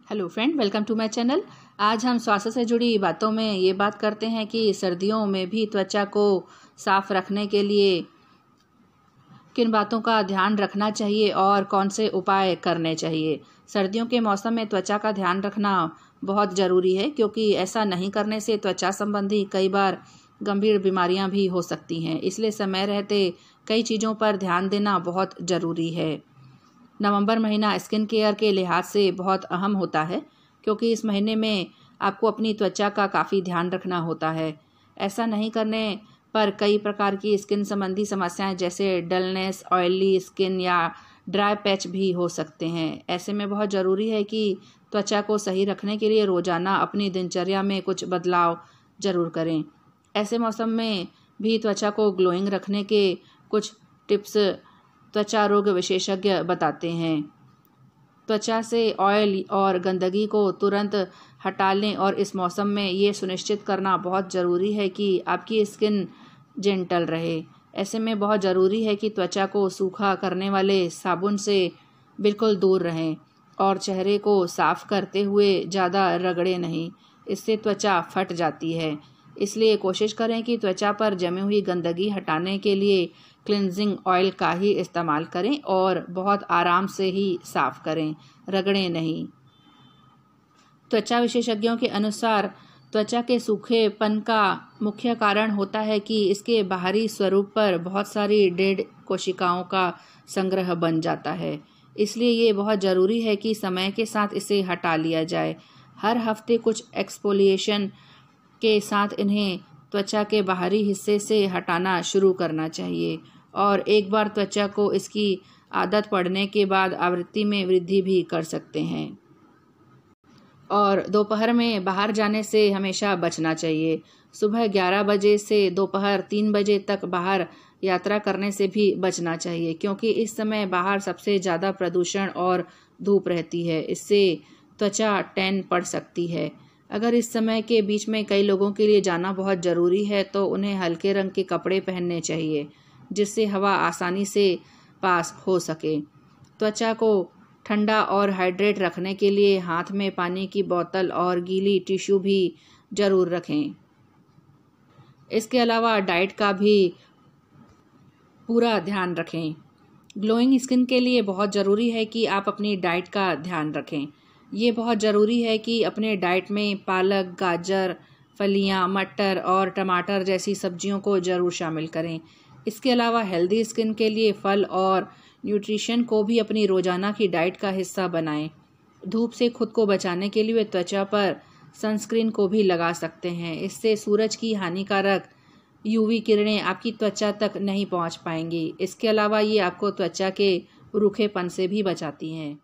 Hello friend, welcome to my channel. आज हम स्वास्थ्य से जुड़ी बातों में ये बात करते हैं कि सर्दियों में भी त्वचा को साफ रखने के लिए किन बातों का ध्यान रखना चाहिए और कौन से उपाय करने चाहिए। सर्दियों के मौसम में त्वचा का ध्यान रखना बहुत ज़रूरी है, क्योंकि ऐसा नहीं करने से त्वचा संबंधी कई बार गंभीर बीमारियां भी हो सकती हैं। इसलिए समय रहते कई चीज़ों पर ध्यान देना बहुत ज़रूरी है। नवंबर महीना स्किन केयर के लिहाज से बहुत अहम होता है, क्योंकि इस महीने में आपको अपनी त्वचा का काफ़ी ध्यान रखना होता है। ऐसा नहीं करने पर कई प्रकार की स्किन संबंधी समस्याएं जैसे डलनेस, ऑयली स्किन या ड्राई पैच भी हो सकते हैं। ऐसे में बहुत ज़रूरी है कि त्वचा को सही रखने के लिए रोज़ाना अपनी दिनचर्या में कुछ बदलाव ज़रूर करें। ऐसे मौसम में भी त्वचा को ग्लोइंग रखने के कुछ टिप्स त्वचा रोग विशेषज्ञ बताते हैं। त्वचा से ऑयल और गंदगी को तुरंत हटा लें और इस मौसम में ये सुनिश्चित करना बहुत ज़रूरी है कि आपकी स्किन जेंटल रहे। ऐसे में बहुत ज़रूरी है कि त्वचा को सूखा करने वाले साबुन से बिल्कुल दूर रहें और चेहरे को साफ करते हुए ज़्यादा रगड़े नहीं, इससे त्वचा फट जाती है। इसलिए कोशिश करें कि त्वचा पर जमी हुई गंदगी हटाने के लिए क्लिनजिंग ऑयल का ही इस्तेमाल करें और बहुत आराम से ही साफ करें, रगड़ें नहीं। त्वचा विशेषज्ञों के अनुसार त्वचा के सूखेपन का मुख्य कारण होता है कि इसके बाहरी स्वरूप पर बहुत सारी डेड कोशिकाओं का संग्रह बन जाता है। इसलिए ये बहुत ज़रूरी है कि समय के साथ इसे हटा लिया जाए। हर हफ्ते कुछ एक्सफोलिएशन के साथ इन्हें त्वचा के बाहरी हिस्से से हटाना शुरू करना चाहिए और एक बार त्वचा को इसकी आदत पड़ने के बाद आवृत्ति में वृद्धि भी कर सकते हैं। और दोपहर में बाहर जाने से हमेशा बचना चाहिए। सुबह 11 बजे से दोपहर 3 बजे तक बाहर यात्रा करने से भी बचना चाहिए, क्योंकि इस समय बाहर सबसे ज़्यादा प्रदूषण और धूप रहती है। इससे त्वचा टैन पड़ सकती है। अगर इस समय के बीच में कई लोगों के लिए जाना बहुत ज़रूरी है तो उन्हें हल्के रंग के कपड़े पहनने चाहिए, जिससे हवा आसानी से पास हो सके। त्वचा को ठंडा और हाइड्रेट रखने के लिए हाथ में पानी की बोतल और गीली टिश्यू भी ज़रूर रखें। इसके अलावा डाइट का भी पूरा ध्यान रखें। ग्लोइंग स्किन के लिए बहुत ज़रूरी है कि आप अपनी डाइट का ध्यान रखें। ये बहुत ज़रूरी है कि अपने डाइट में पालक, गाजर, फलियां, मटर और टमाटर जैसी सब्जियों को ज़रूर शामिल करें। इसके अलावा हेल्दी स्किन के लिए फल और न्यूट्रिशन को भी अपनी रोज़ाना की डाइट का हिस्सा बनाएं। धूप से खुद को बचाने के लिए वे त्वचा पर सनस्क्रीन को भी लगा सकते हैं। इससे सूरज की हानिकारक यूवी किरणें आपकी त्वचा तक नहीं पहुंच पाएंगी। इसके अलावा ये आपको त्वचा के रूखेपन से भी बचाती हैं।